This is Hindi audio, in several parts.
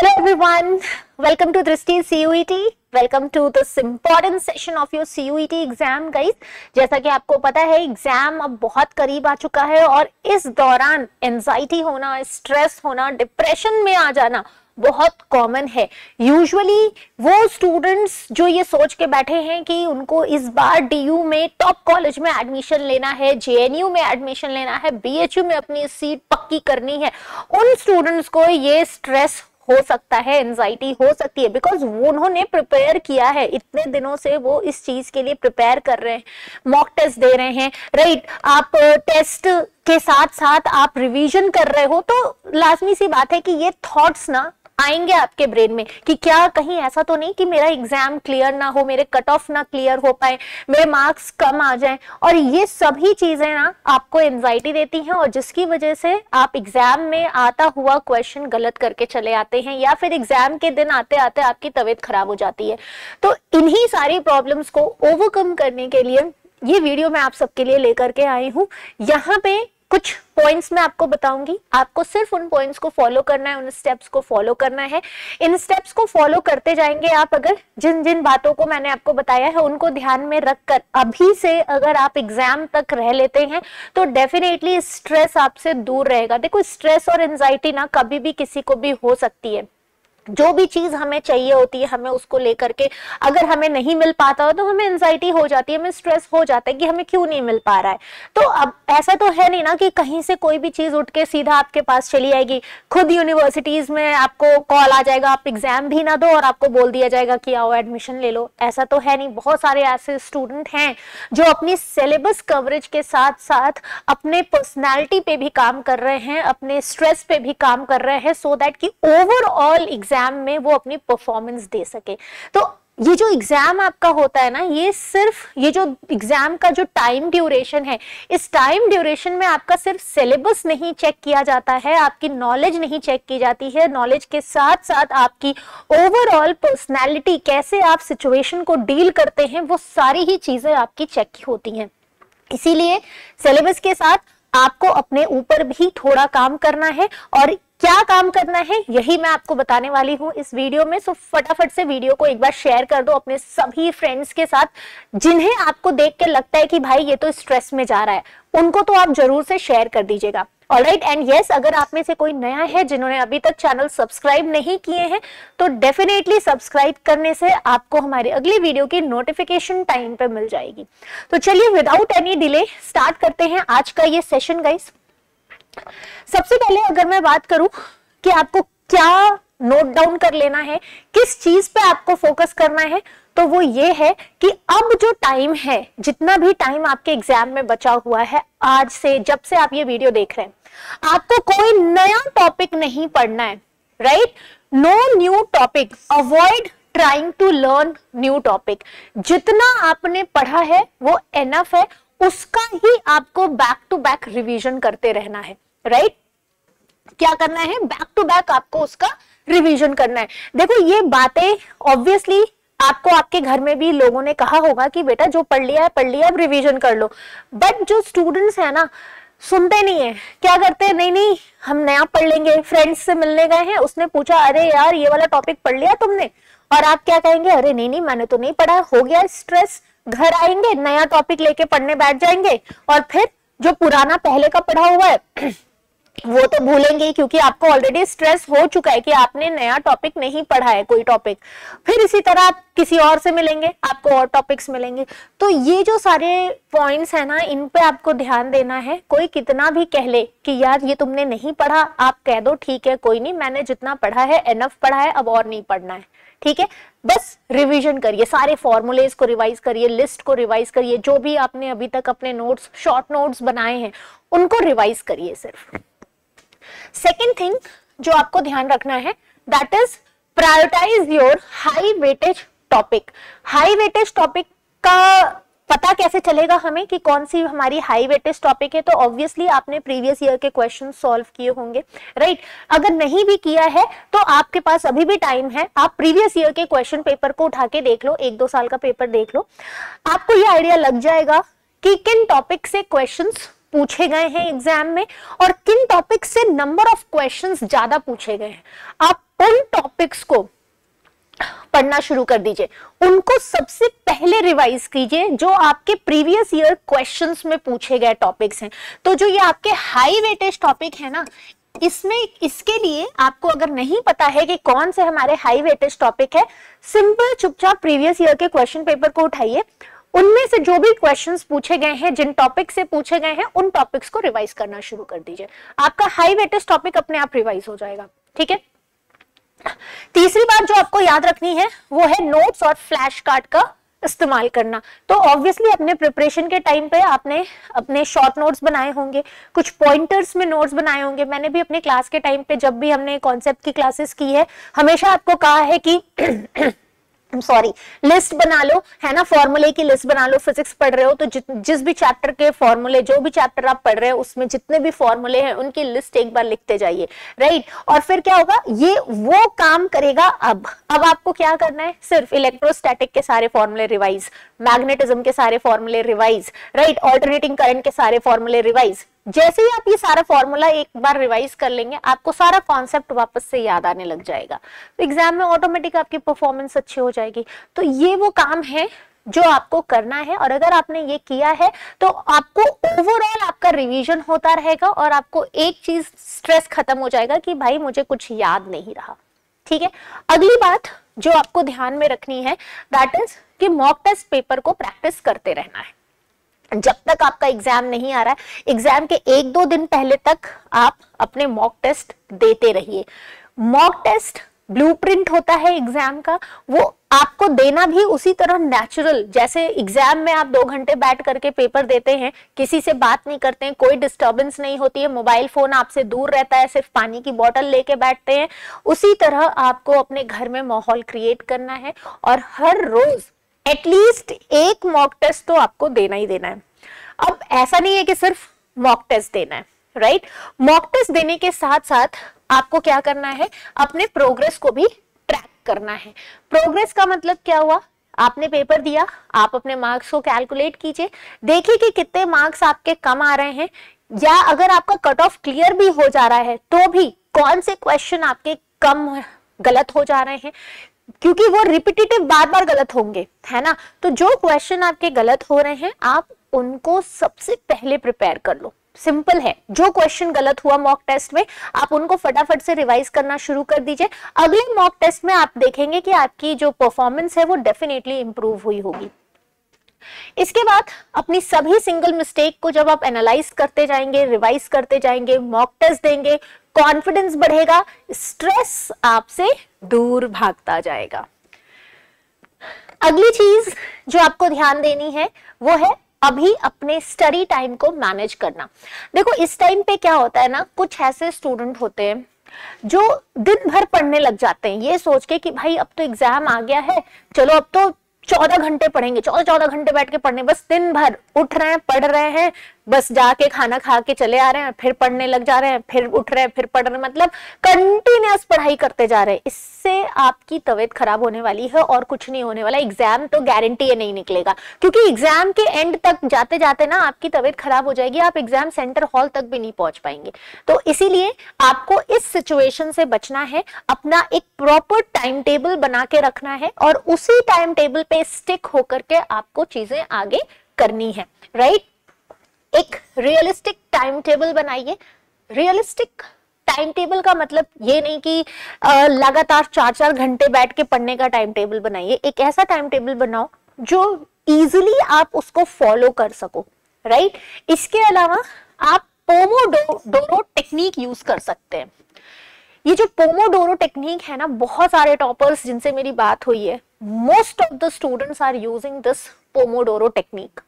Hello everyone, welcome to Drishti CUET. Welcome to this important session of your CUET exam guys. जैसा कि आपको पता है एग्जाम अब बहुत करीब आ चुका है और इस दौरान एंजाइटी होना, स्ट्रेस होना, डिप्रेशन में आ जाना बहुत कॉमन है। यूजुअली वो स्टूडेंट्स जो ये सोच के बैठे हैं कि उनको इस बार DU में टॉप कॉलेज में एडमिशन लेना है, JNU में एडमिशन लेना है, BHU में अपनी सीट पक्की करनी है, उन स्टूडेंट्स को ये स्ट्रेस हो सकता है, एंजाइटी हो सकती है, बिकॉज उन्होंने प्रिपेयर किया है इतने दिनों से, वो इस चीज के लिए प्रिपेयर कर रहे हैं, मॉक टेस्ट दे रहे हैं, राइट। आप टेस्ट के साथ साथ आप रिवीजन कर रहे हो, तो लाजमी सी बात है कि ये थॉट्स ना आएंगे आपके ब्रेन में कि क्या कहीं ऐसा तो नहीं कि मेरा एग्जाम क्लियर ना हो, मेरे कट ऑफ ना क्लियर हो पाए, मेरे मार्क्स कम आ जाएं। और ये सभी चीजें ना आपको एंजाइटी देती हैं और जिसकी वजह से आप एग्जाम में आता हुआ क्वेश्चन गलत करके चले आते हैं या फिर एग्जाम के दिन आते आते आपकी तबीयत खराब हो जाती है। तो इन्हीं सारी प्रॉब्लम्स को ओवरकम करने के लिए ये वीडियो मैं आप सबके लिए लेकर के आई हूँ। यहाँ पे कुछ पॉइंट्स मैं आपको बताऊंगी, आपको सिर्फ उन पॉइंट्स को फॉलो करना है, उन स्टेप्स को फॉलो करना है। इन स्टेप्स को फॉलो करते जाएंगे आप, अगर जिन जिन बातों को मैंने आपको बताया है उनको ध्यान में रखकर अभी से अगर आप एग्जाम तक रह लेते हैं तो डेफिनेटली स्ट्रेस आपसे दूर रहेगा। देखो, स्ट्रेस और एंजाइटी ना कभी भी किसी को भी हो सकती है। जो भी चीज हमें चाहिए होती है, हमें उसको लेकर के अगर हमें नहीं मिल पाता हो तो हमें एंजाइटी हो जाती है, हमें स्ट्रेस हो जाता है कि हमें क्यों नहीं मिल पा रहा है। तो अब ऐसा तो है नहीं ना कि कहीं से कोई भी चीज उठ के सीधा आपके पास चली आएगी, खुद यूनिवर्सिटीज में आपको कॉल आ जाएगा, आप एग्जाम भी ना दो और आपको बोल दिया जाएगा कि आओ एडमिशन ले लो। ऐसा तो है नहीं। बहुत सारे ऐसे स्टूडेंट हैं जो अपनी सिलेबस कवरेज के साथ साथ अपने पर्सनैलिटी पे भी काम कर रहे हैं, अपने स्ट्रेस पे भी काम कर रहे हैं, सो दैट कि ओवरऑल एग्जाम में वो अपनी परफॉर्मेंस दे सके। तो ये जो एग्जाम आपका होता है ना, ये सिर्फ ये जो एग्जाम का जो टाइम ड्यूरेशन है, इस टाइम ड्यूरेशन में आपका सिर्फ सिलेबस नहीं चेक किया जाता है, आपकी नॉलेज नहीं चेक की जाती है, नॉलेज के साथ साथ आपकी ओवरऑल पर्सनैलिटी, कैसे आप सिचुएशन को डील करते हैं, वो सारी ही चीजें आपकी चेक होती हैं। इसीलिए सिलेबस के साथ आपको अपने ऊपर भी थोड़ा काम करना है और क्या काम करना है यही मैं आपको बताने वाली हूं इस वीडियो में। सो फटाफट से वीडियो को एक बार शेयर कर दो अपने सभी फ्रेंड्स के साथ जिन्हें आपको देख के लगता है कि भाई ये तो स्ट्रेस में जा रहा है, उनको तो आप जरूर से शेयर कर दीजिएगा। ऑलराइट, एंड यस, अगर आप में से कोई नया है जिन्होंने अभी तक चैनल सब्सक्राइब नहीं किए हैं तो डेफिनेटली सब्सक्राइब करने से आपको हमारी अगली वीडियो की नोटिफिकेशन टाइम पे मिल जाएगी। तो चलिए विदाउट एनी डिले स्टार्ट करते हैं आज का ये सेशन गाइस। सबसे पहले अगर मैं बात करूं कि आपको क्या नोट डाउन कर लेना है, किस चीज पे आपको फोकस करना है, तो वो ये है कि अब जो टाइम है, जितना भी टाइम आपके एग्जाम में बचा हुआ है, आज से जब से आप ये वीडियो देख रहे हैं, आपको कोई नया टॉपिक नहीं पढ़ना है, right. No new topic, avoid trying to learn new topic. जितना आपने पढ़ा है वो एनफ है, उसका ही आपको बैक टू बैक रिवीजन करते रहना है, राइट। क्या करना है? बैक टू बैक आपको उसका रिवीजन करना है। देखो, ये बातें ऑब्वियसली आपको आपके घर में भी लोगों ने कहा होगा कि बेटा जो पढ़ लिया है पढ़ लिया, अब रिवीजन कर लो। बट जो स्टूडेंट्स है ना, सुनते नहीं है, क्या करते हैं, नहीं नहीं हम नया पढ़ लेंगे। फ्रेंड्स से मिलने गए हैं, उसने पूछा अरे यार ये वाला टॉपिक पढ़ लिया तुमने, और आप क्या कहेंगे, अरे नहीं नहीं मैंने तो नहीं पढ़ा, हो गया स्ट्रेस। घर आएंगे, नया टॉपिक लेके पढ़ने बैठ जाएंगे और फिर जो पुराना पहले का पढ़ा हुआ है वो तो भूलेंगे क्योंकि आपको ऑलरेडी स्ट्रेस हो चुका है कि आपने नया टॉपिक नहीं पढ़ा है कोई टॉपिक। फिर इसी तरह आप किसी और से मिलेंगे, आपको और टॉपिक्स मिलेंगे। तो ये जो सारे पॉइंट्स है ना, इन पे आपको ध्यान देना है। कोई कितना भी कह ले कि यार ये तुमने नहीं पढ़ा, आप कह दो ठीक है कोई नहीं, मैंने जितना पढ़ा है एनफ पढ़ा है, अब और नहीं पढ़ना है, ठीक है। बस रिवीजन करिए, सारे फॉर्मूलेज को रिवाइज करिए, लिस्ट को रिवाइज करिए, जो भी आपने अभी तक अपने नोट्स, शॉर्ट नोट्स बनाए हैं उनको रिवाइज करिए सिर्फ। सेकेंड थिंग जो आपको ध्यान रखना है, that is prioritise your high weightage topic. High weightage topic का पता कैसे चलेगा हमें कि कौन सी हमारी हाई वेटेज टॉपिक है? तो ऑब्वियसली आपने प्रीवियस ईयर के क्वेश्चन सॉल्व किए होंगे, राइट। अगर नहीं भी किया है तो आपके पास अभी भी टाइम है, आप प्रीवियस ईयर के क्वेश्चन पेपर को उठा के देख लो, 1-2 साल का पेपर देख लो, आपको ये आइडिया लग जाएगा कि किन टॉपिक से क्वेश्चंस पूछे गए हैं एग्जाम में और किन टॉपिक से नंबर ऑफ क्वेश्चंस ज्यादा पूछे गए हैं। आप उन टॉपिक टॉपिक्स को पढ़ना शुरू कर दीजिए, उनको सबसे पहले रिवाइज कीजिए जो आपके प्रीवियस ईयर क्वेश्चंस में पूछे गए टॉपिक्स हैं। तो जो ये आपके हाई वेटेज टॉपिक है ना, इसमें इसके लिए आपको अगर नहीं पता है कि कौन से हमारे हाई वेटेज टॉपिक है, सिंपल चुपचाप प्रीवियस ईयर के क्वेश्चन पेपर को उठाइए, उनमें से जो भी क्वेश्चंस पूछे गए हैं, जिन टॉपिक से पूछे गए हैं, उन टॉपिक्स को रिवाइज करना शुरू कर दीजिए। आपका हाई वेटेज टॉपिक अपने आप रिवाइज हो जाएगा। ठीक है। तीसरी बात जो आपको याद रखनी है वो है नोट्स और फ्लैश कार्ड का इस्तेमाल करना। तो ऑब्वियसली अपने प्रिपरेशन के टाइम पे आपने अपने शॉर्ट नोट्स बनाए होंगे, कुछ पॉइंटर्स में नोट्स बनाए होंगे। मैंने भी अपने क्लास के टाइम पे, जब भी हमने कॉन्सेप्ट की क्लासेस की है, हमेशा आपको कहा है कि लिस्ट बना लो, है ना, फॉर्मूले की लिस्ट बना लो। फिजिक्स पढ़ रहे हो तो जिस भी चैप्टर के फॉर्मूले, जो भी चैप्टर आप पढ़ रहे हो उसमें जितने भी फॉर्मूले हैं उनकी लिस्ट एक बार लिखते जाइए, राइट। और फिर क्या होगा, ये वो काम करेगा। अब आपको क्या करना है, सिर्फ इलेक्ट्रोस्टैटिक के सारे फॉर्मूले रिवाइज, मैग्नेटिज्म के सारे फॉर्मूले रिवाइज, राइट, ऑल्टरनेटिंग करंट के सारे फॉर्मूले रिवाइज। जैसे ही आप ये सारा फॉर्मूला एक बार रिवाइज कर लेंगे, आपको सारा कॉन्सेप्ट वापस से याद आने लग जाएगा, तो एग्जाम में ऑटोमेटिक आपकी परफॉर्मेंस अच्छी हो जाएगी। तो ये वो काम है जो आपको करना है, और अगर आपने ये किया है तो आपको ओवरऑल आपका रिवीजन होता रहेगा और आपको एक चीज स्ट्रेस खत्म हो जाएगा कि भाई मुझे कुछ याद नहीं रहा। ठीक है। अगली बात जो आपको ध्यान में रखनी है, दैट इज कि मॉक टेस्ट पेपर को प्रैक्टिस करते रहना है। जब तक आपका एग्जाम नहीं आ रहा है, एग्जाम के 1-2 दिन पहले तक आप अपने मॉक टेस्ट देते रहिए। मॉक टेस्ट ब्लूप्रिंट होता है एग्जाम का, वो आपको देना भी उसी तरह नेचुरल, जैसे एग्जाम में आप 2 घंटे बैठ करके पेपर देते हैं, किसी से बात नहीं करते हैं, कोई डिस्टर्बेंस नहीं होती है, मोबाइल फोन आपसे दूर रहता है, सिर्फ पानी की बोतल लेके बैठते हैं, उसी तरह आपको अपने घर में माहौल क्रिएट करना है और हर रोज एटलीस्ट एक मॉक टेस्ट तो आपको देना ही देना है। अब ऐसा नहीं है कि सिर्फ मॉक टेस्ट देना है, राइट। मॉक टेस्ट देने के साथ साथ आपको क्या करना है, अपने प्रोग्रेस को भी ट्रैक करना है। प्रोग्रेस का मतलब क्या हुआ, आपने पेपर दिया, आप अपने मार्क्स को कैलकुलेट कीजिए, देखिए कि कितने मार्क्स आपके कम आ रहे हैं, या अगर आपका कट ऑफ क्लियर भी हो जा रहा है तो भी कौन से क्वेश्चन आपके कम गलत हो जा रहे हैं, क्योंकि वो रिपीटेटिव बार बार गलत होंगे, है ना। तो जो क्वेश्चन आपके गलत हो रहे हैं आप उनको सबसे पहले प्रिपेयर कर लो। सिंपल है, जो क्वेश्चन गलत हुआ मॉक टेस्ट में आप उनको फटाफट से रिवाइज करना शुरू कर दीजिए। अगले मॉक टेस्ट में आप देखेंगे कि आपकी जो परफॉर्मेंस है वो डेफिनेटली इंप्रूव हुई होगी। इसके बाद अपनी सभी सिंगल मिस्टेक को जब आप एनालाइज करते जाएंगे, रिवाइज करते जाएंगे, मॉक टेस्ट देंगे, कॉन्फिडेंस बढ़ेगा, स्ट्रेस आपसे दूर भागता जाएगा। अगली चीज जो आपको ध्यान देनी है वो है अभी अपने स्टडी टाइम को मैनेज करना। देखो इस टाइम पे क्या होता है ना, कुछ ऐसे स्टूडेंट होते हैं जो दिन भर पढ़ने लग जाते हैं ये सोच के कि भाई अब तो एग्जाम आ गया है, चलो अब तो 14 घंटे पढ़ेंगे, 14 घंटे बैठ के पढ़ने, बस दिन भर उठ रहे हैं, पढ़ रहे हैं, बस जाके खाना खा के चले आ रहे हैं, फिर पढ़ने लग जा रहे हैं, फिर उठ रहे हैं, फिर पढ़ रहे हैं, मतलब कंटिन्यूअस पढ़ाई करते जा रहे हैं। इससे आपकी तबीयत खराब होने वाली है और कुछ नहीं होने वाला। एग्जाम तो गारंटी है नहीं निकलेगा, क्योंकि एग्जाम के एंड तक जाते जाते ना आपकी तबीयत खराब हो जाएगी, आप एग्जाम सेंटर हॉल तक भी नहीं पहुंच पाएंगे। तो इसीलिए आपको इस सिचुएशन से बचना है, अपना एक प्रॉपर टाइम टेबल बना के रखना है और उसी टाइम टेबल पे स्टिक होकर के आपको चीजें आगे करनी है, राइट। एक रियलिस्टिक टाइम टेबल बनाइए। रियलिस्टिक टाइम टेबल का मतलब ये नहीं कि लगातार 4-4 घंटे बैठ के पढ़ने का टाइम टेबल बनाइए। एक ऐसा टाइम टेबल बनाओ जो इजीली आप उसको फॉलो कर सको, राइट। इसके अलावा आप पोमोडोरो टेक्निक यूज कर सकते हैं। ये जो पोमोडोरो टेक्निक है ना, बहुत सारे टॉपर्स जिनसे मेरी बात हुई है, most of the students are using this pomodoro technique.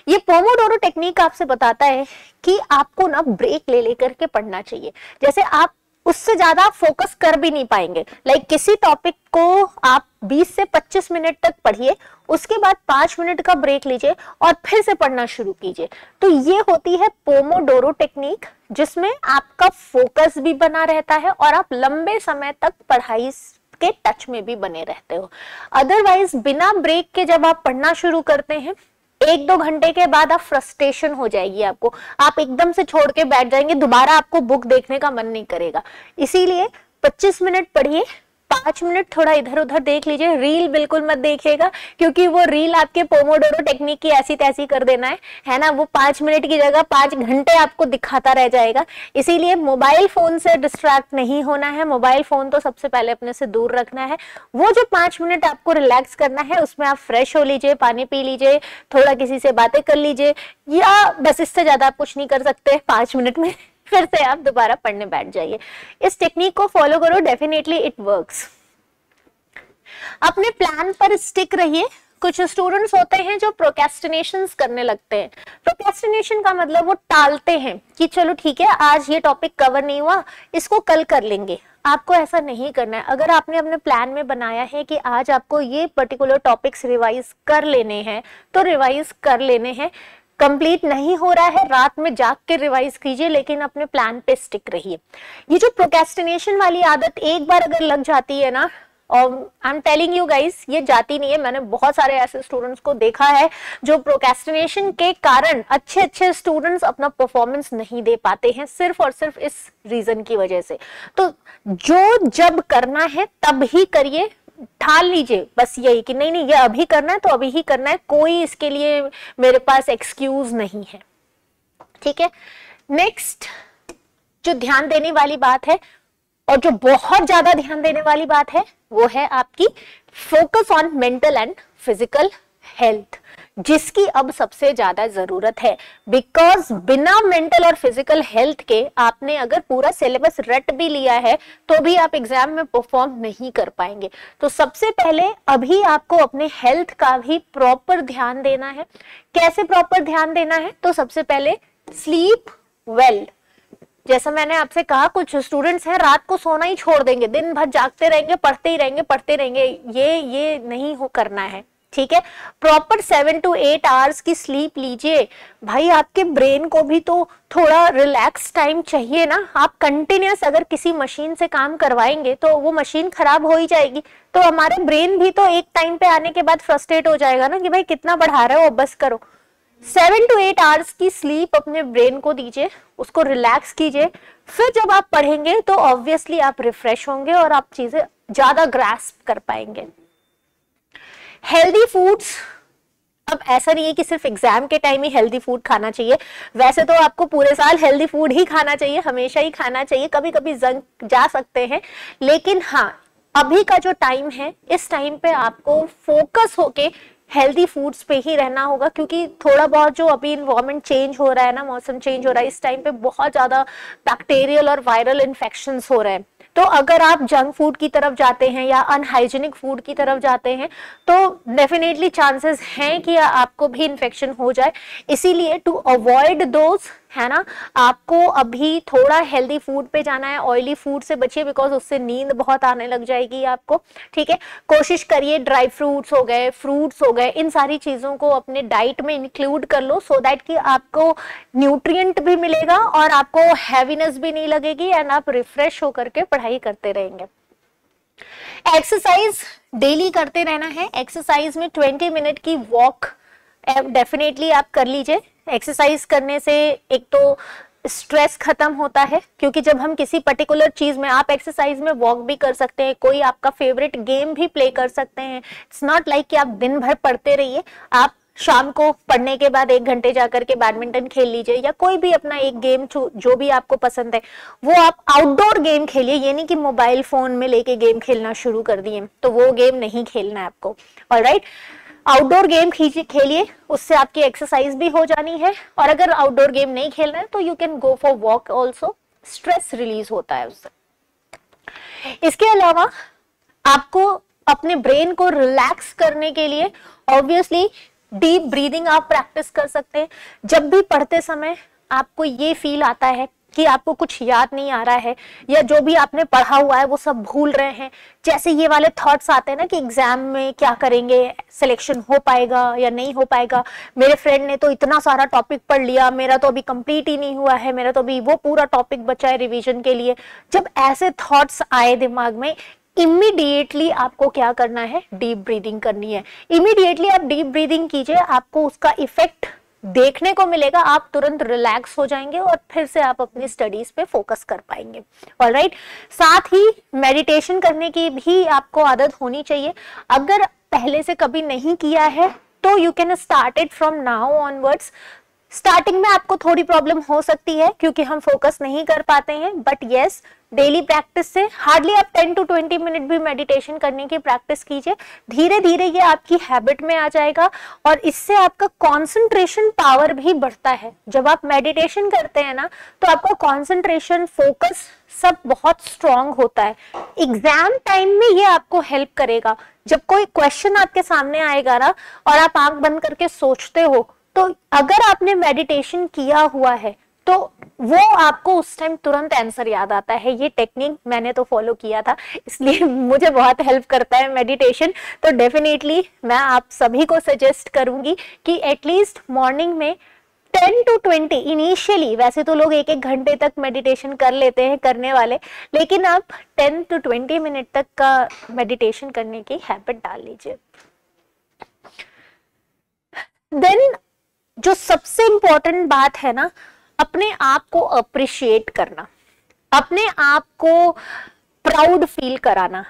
ये पोमोडोरो टेक्निक आपसे बताता है कि आपको ना ब्रेक ले लेकर के पढ़ना चाहिए। जैसे आप उससे ज्यादा फोकस कर भी नहीं पाएंगे, लाइक किसी टॉपिक को आप 20 से 25 मिनट तक पढ़िए, उसके बाद 5 मिनट का ब्रेक लीजिए और फिर से पढ़ना शुरू कीजिए। तो ये होती है पोमोडोरो टेक्निक, जिसमें आपका फोकस भी बना रहता है और आप लंबे समय तक पढ़ाई के टच में भी बने रहते हो। अदरवाइज बिना ब्रेक के जब आप पढ़ना शुरू करते हैं, 1-2 घंटे के बाद आप फ्रस्ट्रेशन हो जाएगी आपको, आप एकदम से छोड़ के बैठ जाएंगे, दोबारा आपको बुक देखने का मन नहीं करेगा। इसीलिए 25 मिनट पढ़िए, 5 मिनट थोड़ा इधर उधर देख लीजिए, रील बिल्कुल मत देखिएगा, क्योंकि वो रील आपके पोमोडोरो टेक्निक की ऐसी तैसी कर देना है ना, वो 5 मिनट की जगह 5 घंटे आपको दिखाता रह जाएगा। इसीलिए मोबाइल फोन से डिस्ट्रैक्ट नहीं होना है, मोबाइल फोन तो सबसे पहले अपने से दूर रखना है। वो जो 5 मिनट आपको रिलैक्स करना है, उसमें आप फ्रेश हो लीजिए, पानी पी लीजिए, थोड़ा किसी से बातें कर लीजिए, या बस इससे ज्यादा आप कुछ नहीं कर सकते 5 मिनट में, फिर से आप दोबारा पढ़ने बैठ जाइए। इस टेक्निक को फॉलो करो, डेफिनेटली इट वर्क्स। अपने प्लान पर स्टिक रहिए। कुछ स्टूडेंट्स होते हैं जो प्रोक्रेस्टिनेशंस करने लगते हैं। प्रोक्रेस्टिनेशन का मतलब वो टालते हैं कि चलो ठीक है, आज ये टॉपिक कवर नहीं हुआ, इसको कल कर लेंगे। आपको ऐसा नहीं करना है। अगर आपने अपने प्लान में बनाया है कि आज आपको ये पर्टिकुलर टॉपिक्स रिवाइज कर लेने हैं, तो रिवाइज कर लेने हैं। कंप्लीट नहीं हो रहा है, रात में जाग के रिवाइज कीजिए, लेकिन अपने प्लान पे स्टिक रहिए। ये जो प्रोक्रेस्टिनेशन वाली आदत एक बार अगर लग जाती है ना, और I am telling you guys, ये जाती नहीं है। मैंने बहुत सारे ऐसे स्टूडेंट्स को देखा है जो प्रोक्रेस्टिनेशन के कारण अच्छे अच्छे स्टूडेंट्स अपना परफॉर्मेंस नहीं दे पाते हैं, सिर्फ और सिर्फ इस रीजन की वजह से। तो जो जब करना है तब ही करिए, ठान लीजिए बस यही कि नहीं नहीं ये अभी करना है तो अभी ही करना है, कोई इसके लिए मेरे पास एक्सक्यूज नहीं है। ठीक है, नेक्स्ट जो ध्यान देने वाली बात है और जो बहुत ज्यादा ध्यान देने वाली बात है, वो है आपकी focus on mental and physical health, जिसकी अब सबसे ज्यादा जरूरत है। बिकॉज बिना मेंटल और फिजिकल हेल्थ के आपने अगर पूरा सिलेबस रट भी लिया है तो भी आप एग्जाम में परफॉर्म नहीं कर पाएंगे। तो सबसे पहले अभी आपको अपने हेल्थ का भी प्रॉपर ध्यान देना है। कैसे प्रॉपर ध्यान देना है? तो सबसे पहले स्लीप वेल। जैसा मैंने आपसे कहा, कुछ स्टूडेंट्स हैं रात को सोना ही छोड़ देंगे, दिन भर जागते रहेंगे, पढ़ते ही रहेंगे, पढ़ते रहेंगे। ये नहीं हो करना है। ठीक है, प्रॉपर 7 to 8 आवर्स की स्लीप लीजिए। भाई आपके ब्रेन को भी तो थोड़ा रिलैक्स टाइम चाहिए ना। आप कंटिन्यूस अगर किसी मशीन से काम करवाएंगे तो वो मशीन खराब हो ही जाएगी। तो हमारे ब्रेन भी तो एक टाइम पे आने के बाद फ्रस्ट्रेट हो जाएगा ना कि भाई कितना बढ़ा रहे हो, बस करो। 7 to 8 आवर्स की स्लीप अपने ब्रेन को दीजिए, उसको रिलैक्स कीजिए। फिर जब आप पढ़ेंगे तो ऑब्वियसली आप रिफ्रेश होंगे और आप चीजें ज्यादा ग्रास्प कर पाएंगे। हेल्दी फूड्स, अब ऐसा नहीं है कि सिर्फ एग्जाम के टाइम ही हेल्दी फूड खाना चाहिए। वैसे तो आपको पूरे साल हेल्दी फूड ही खाना चाहिए, हमेशा ही खाना चाहिए, कभी कभी जंक जा सकते हैं। लेकिन हाँ, अभी का जो टाइम है, इस टाइम पे आपको फोकस होके हेल्दी फूड्स पे ही रहना होगा, क्योंकि थोड़ा बहुत जो अभी इन्वायरमेंट चेंज हो रहा है ना, मौसम चेंज हो रहा है, इस टाइम पे बहुत ज्यादा बैक्टीरियल और वायरल इन्फेक्शंस हो रहे हैं। तो अगर आप जंक फूड की तरफ जाते हैं या अनहाइजीनिक फूड की तरफ जाते हैं तो डेफिनेटली चांसेस हैं कि आपको भी इन्फेक्शन हो जाए। इसीलिए टू अवॉइड दोज, है ना, आपको अभी थोड़ा हेल्दी फूड पे जाना है। ऑयली फूड से बचिए, बिकॉज उससे नींद बहुत आने लग जाएगी आपको। ठीक है, कोशिश करिए ड्राई फ्रूट्स हो गए, फ्रूट्स हो गए, इन सारी चीजों को अपने डाइट में इंक्लूड कर लो, सो दैट कि आपको न्यूट्रिएंट भी मिलेगा और आपको हैवीनेस भी नहीं लगेगी एंड आप रिफ्रेश होकर के पढ़ाई करते रहेंगे। एक्सरसाइज डेली करते रहना है। एक्सरसाइज में 20 मिनट की वॉक डेफिनेटली आप कर लीजिए। एक्सरसाइज करने से एक तो स्ट्रेस खत्म होता है, क्योंकि जब हम किसी पर्टिकुलर चीज में, आप एक्सरसाइज में वॉक भी कर सकते हैं, कोई आपका फेवरेट गेम भी प्ले कर सकते हैं। इट्स नॉट लाइक कि आप दिन भर पढ़ते रहिए। आप शाम को पढ़ने के बाद 1 घंटे जाकर के बैडमिंटन खेल लीजिए, या कोई भी अपना एक गेम जो भी आपको पसंद है वो आप आउटडोर गेम खेलिए। ये नहीं कि मोबाइल फोन में लेके गेम खेलना शुरू कर दिए, तो वो गेम नहीं खेलना है आपको। ऑलराइट, आउटडोर गेम खेलिए, उससे आपकी एक्सरसाइज भी हो जानी है। और अगर आउटडोर गेम नहीं खेलना है तो you can go for walk also, stress release होता है उससे। इसके अलावा आपको अपने ब्रेन को रिलैक्स करने के लिए ऑब्वियसली डीप ब्रीदिंग आप प्रैक्टिस कर सकते हैं। जब भी पढ़ते समय आपको ये फील आता है कि आपको कुछ याद नहीं आ रहा है, या जो भी आपने पढ़ा हुआ है वो सब भूल रहे हैं, जैसे ये वाले थॉट्स आते हैं ना कि एग्जाम में क्या करेंगे, सिलेक्शन हो पाएगा या नहीं हो पाएगा, मेरे फ्रेंड ने तो इतना सारा टॉपिक पढ़ लिया, मेरा तो अभी कंप्लीट ही नहीं हुआ है, मेरा तो अभी वो पूरा टॉपिक बचा है रिवीजन के लिए। जब ऐसे थॉट्स आए दिमाग में, इमीडिएटली आपको क्या करना है, डीप ब्रीदिंग करनी है। इमीडिएटली आप डीप ब्रीदिंग कीजिए, आपको उसका इफेक्ट देखने को मिलेगा, आप तुरंत रिलैक्स हो जाएंगे और फिर से आप अपनी स्टडीज पे फोकस कर पाएंगे। ऑलराइट, साथ ही मेडिटेशन करने की भी आपको आदत होनी चाहिए। अगर पहले से कभी नहीं किया है तो you can start it from now onwards. Starting में आपको थोड़ी प्रॉब्लम हो सकती है क्योंकि हम फोकस नहीं कर पाते हैं, बट यस, डेली प्रैक्टिस से हार्डली आप 10 to 20 मिनट भी मेडिटेशन करने की प्रैक्टिस कीजिए। धीरे धीरे ये आपकी हैबिट में आ जाएगा और इससे आपका कंसंट्रेशन पावर भी बढ़ता है। जब आप मेडिटेशन करते हैं ना तो आपका कंसंट्रेशन, फोकस सब बहुत स्ट्रांग होता है। एग्जाम टाइम में ये आपको हेल्प करेगा। जब कोई क्वेश्चन आपके सामने आएगा ना और आप आंख बंद करके सोचते हो, तो अगर आपने मेडिटेशन किया हुआ है तो वो आपको उस टाइम तुरंत आंसर याद आता है। ये टेक्निक मैंने तो फॉलो किया था, इसलिए मुझे बहुत हेल्प करता है मेडिटेशन। तो डेफिनेटली मैं आप सभी को सजेस्ट करूंगी कि एटलीस्ट मॉर्निंग में 10 to 20 इनिशियली, वैसे तो लोग 1-1 घंटे तक मेडिटेशन कर लेते हैं करने वाले, लेकिन आप 10 to 20 मिनट तक का मेडिटेशन करने की हैबिट डाल लीजिए। देन जो सबसे इंपॉर्टेंट बात है ना, अपने आप को अप्रिशिएट करना, अपने आप को प्राउड फील कराना।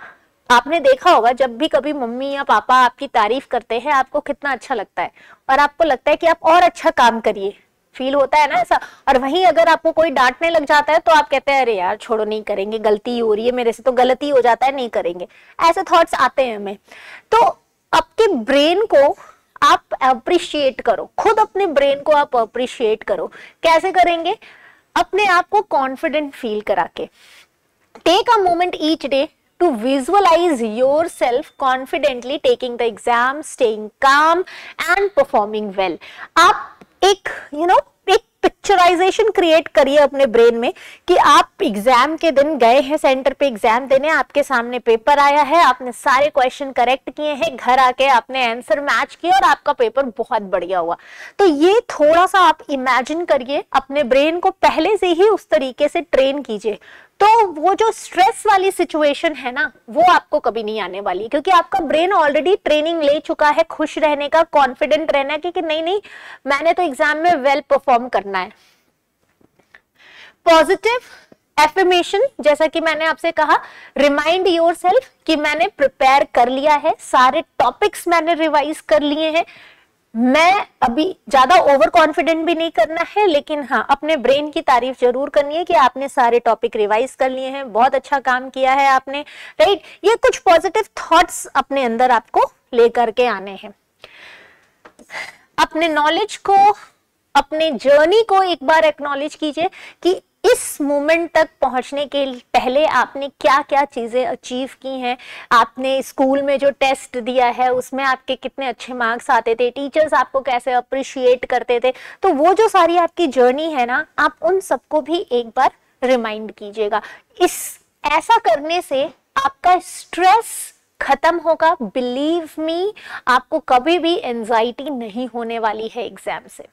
आपने देखा होगा जब भी कभी मम्मी या पापा आपकी तारीफ करते हैं, आपको कितना अच्छा लगता है और आपको लगता है कि आप और अच्छा काम करिए, फील होता है ना ऐसा। और वहीं अगर आपको कोई डांटने लग जाता है तो आप कहते हैं अरे यार छोड़ो, नहीं करेंगे, गलती हो रही है मेरे से, तो गलती हो जाता है, नहीं करेंगे, ऐसे थॉट्स आते हैं हमें। तो आपके ब्रेन को आप अप्रिशिएट करो, खुद अपने ब्रेन को आप अप्रिशिएट करो। कैसे करेंगे? अपने आप को कॉन्फिडेंट फील करा के। Take a moment each day to visualize yourself confidently taking the exam, staying calm and performing well. आप एक एक पिक्चराइजेशन क्रिएट करिए अपने ब्रेन में कि आप एग्जाम के दिन गए हैं सेंटर पे एग्जाम देने, आपके सामने पेपर आया है, आपने सारे क्वेश्चन करेक्ट किए हैं, घर आके आपने आंसर मैच किया और आपका पेपर बहुत बढ़िया हुआ। तो ये थोड़ा सा आप इमेजिन करिए, अपने ब्रेन को पहले से ही उस तरीके से ट्रेन कीजिए, तो वो जो स्ट्रेस वाली सिचुएशन है ना, वो आपको कभी नहीं आने वाली, क्योंकि आपका ब्रेन ऑलरेडी ट्रेनिंग ले चुका है खुश रहने का, कॉन्फिडेंट रहना है कि नहीं मैंने तो एग्जाम में वेल परफॉर्म करना है। पॉजिटिव एफर्मेशन, जैसा कि मैंने आपसे कहा, रिमाइंड योरसेल्फ कि मैंने प्रिपेयर कर लिया है, सारे टॉपिक्स मैंने रिवाइज कर लिए हैं, मैं अभी ज्यादा ओवर कॉन्फिडेंट भी नहीं करना है, लेकिन हाँ अपने ब्रेन की तारीफ जरूर करनी है कि आपने सारे टॉपिक रिवाइज कर लिए हैं, बहुत अच्छा काम किया है आपने, राइट। ये कुछ पॉजिटिव थॉट्स अपने अंदर आपको लेकर के आने हैं। अपने नॉलेज को, अपने जर्नी को एक बार एक्नॉलेज कीजिए कि इस मोमेंट तक पहुंचने के पहले आपने क्या क्या चीजें अचीव की हैं। आपने स्कूल में जो टेस्ट दिया है उसमें आपके कितने अच्छे मार्क्स आते थे, टीचर्स आपको कैसे अप्रिशिएट करते थे, तो वो जो सारी आपकी जर्नी है ना, आप उन सबको भी एक बार रिमाइंड कीजिएगा। ऐसा करने से आपका स्ट्रेस खत्म होगा। बिलीव मी, आपको कभी भी एंजाइटी नहीं होने वाली है एग्जाम से।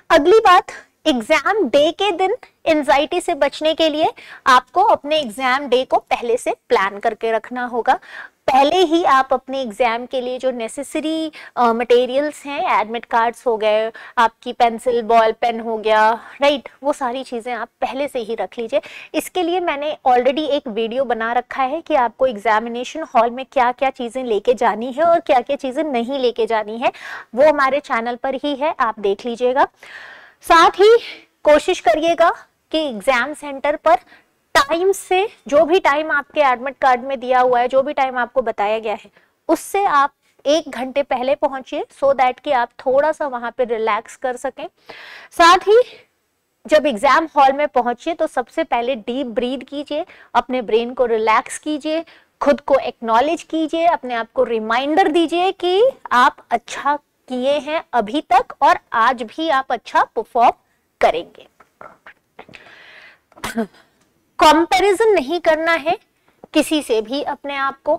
अगली बात, एग्जाम डे के दिन एंजाइटी से बचने के लिए आपको अपने एग्जाम डे को पहले से प्लान करके रखना होगा। पहले ही आप अपने एग्जाम के लिए जो नेसेसरी मटेरियल्स हैं, एडमिट कार्ड्स हो गए, आपकी पेंसिल, बॉल पेन हो गया, राइट, वो सारी चीजें आप पहले से ही रख लीजिए। इसके लिए मैंने ऑलरेडी एक वीडियो बना रखा है कि आपको एग्जामिनेशन हॉल में क्या क्या चीजें लेके जानी है और क्या क्या चीजें नहीं लेके जानी है, वो हमारे चैनल पर ही है, आप देख लीजिएगा। साथ ही कोशिश करिएगा कि एग्जाम सेंटर पर टाइम से, जो भी टाइम आपके एडमिट कार्ड में दिया हुआ है, जो भी टाइम आपको बताया गया है, उससे आप 1 घंटे पहले पहुंचिए, सो दैट कि आप थोड़ा सा वहां पे रिलैक्स कर सकें। साथ ही जब एग्जाम हॉल में पहुंचिए तो सबसे पहले डीप ब्रीथ कीजिए, अपने ब्रेन को रिलैक्स कीजिए, खुद को एक्नॉलेज कीजिए, अपने आप को रिमाइंडर दीजिए कि आप अच्छा किए हैं अभी तक और आज भी आप अच्छा परफॉर्म करेंगे। कंपैरिजन नहीं करना है किसी से भी अपने आप को,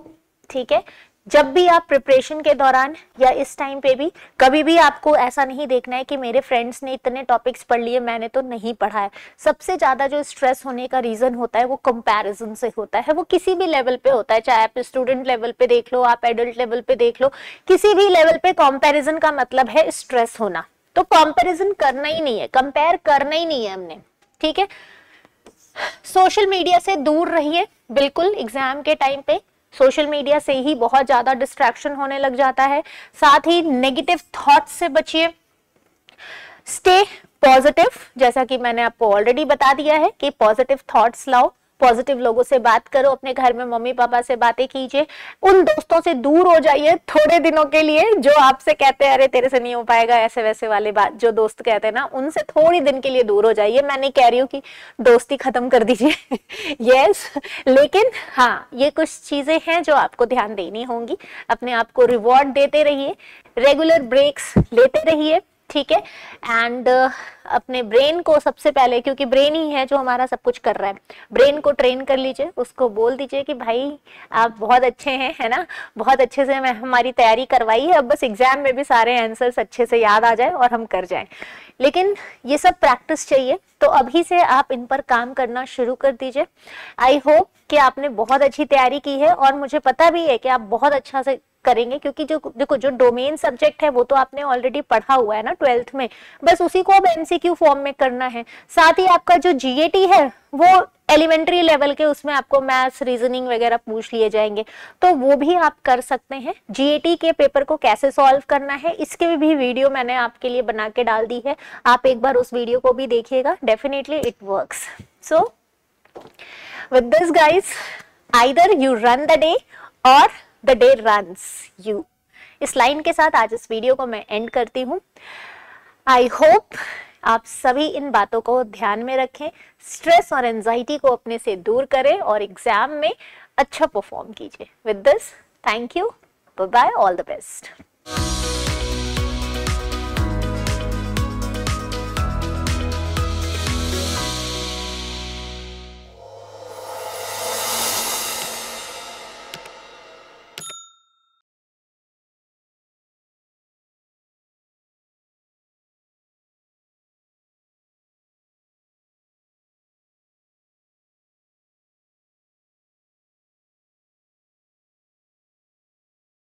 ठीक है। जब भी आप प्रिपरेशन के दौरान या इस टाइम पे भी कभी भी आपको ऐसा नहीं देखना है कि मेरे फ्रेंड्स ने इतने टॉपिक्स पढ़ लिए मैंने तो नहीं पढ़ा है। सबसे ज्यादा जो स्ट्रेस होने का रीजन होता है वो कंपैरिजन से होता है। वो किसी भी लेवल पे होता है, चाहे आप स्टूडेंट लेवल पे देख लो, आप एडल्ट लेवल पे देख लो, किसी भी लेवल पे कंपैरिजन का मतलब है स्ट्रेस होना। तो कंपैरिजन करना ही नहीं है, कंपेयर करना ही नहीं है हमने, ठीक है। सोशल मीडिया से दूर रहिए बिल्कुल। एग्जाम के टाइम पे सोशल मीडिया से ही बहुत ज्यादा डिस्ट्रैक्शन होने लग जाता है। साथ ही नेगेटिव थॉट्स से बचिए। स्टे पॉजिटिव, जैसा कि मैंने आपको ऑलरेडी बता दिया है कि पॉजिटिव थॉट्स लाओ, पॉजिटिव लोगों से बात करो, अपने घर में मम्मी पापा से बातें कीजिए। उन दोस्तों से दूर हो जाइए थोड़े दिनों के लिए जो आपसे कहते हैं अरे तेरे से नहीं हो पाएगा, ऐसे वैसे वाले बात जो दोस्त कहते हैं ना, उनसे थोड़ी दिन के लिए दूर हो जाइए। मैं नहीं कह रही हूँ कि दोस्ती खत्म कर दीजिए यस, लेकिन हाँ ये कुछ चीजें हैं जो आपको ध्यान देनी होंगी। अपने आप को रिवॉर्ड देते रहिए, रेगुलर ब्रेक्स लेते रहिए, ठीक है। एंड अपने ब्रेन को सबसे पहले, क्योंकि ब्रेन ही है जो हमारा सब कुछ कर रहा है, ब्रेन को ट्रेन कर लीजिए। उसको बोल दीजिए कि भाई आप बहुत अच्छे हैं, है ना, बहुत अच्छे से मैं हमारी तैयारी करवाई है, अब बस एग्जाम में भी सारे आंसर्स अच्छे से याद आ जाए और हम कर जाएं। लेकिन ये सब प्रैक्टिस चाहिए, तो अभी से आप इन पर काम करना शुरू कर दीजिए। आई होप कि आपने बहुत अच्छी तैयारी की है और मुझे पता भी है कि आप बहुत अच्छा से करेंगे, क्योंकि जो देखो जो डोमेन सब्जेक्ट है वो तो आपने ऑलरेडी पढ़ा हुआ है ना 12th में, बस उसी को अब एमसीक्यू फॉर्म में करना है। साथ ही आपका जो जीएटी है वो एलिमेंट्री लेवल के, उसमें आपको मैथ्स रीजनिंग वगैरह पूछ लिए जाएंगे, तो वो भी आप कर सकते हैं। जीएटी के पेपर को कैसे सॉल्व करना है इसके भी वीडियो मैंने आपके लिए बना के डाल दी है, आप एक बार उस वीडियो को भी देखिएगा, definitely it works. So with this guys, either you run the day or the day runs you। इस लाइन के साथ आज इस वीडियो को मैं एंड करती हूँ। आई होप आप सभी इन बातों को ध्यान में रखें, स्ट्रेस और एंजाइटी को अपने से दूर करें और एग्जाम में अच्छा परफॉर्म कीजिए। With this, thank you, bye bye, all the best.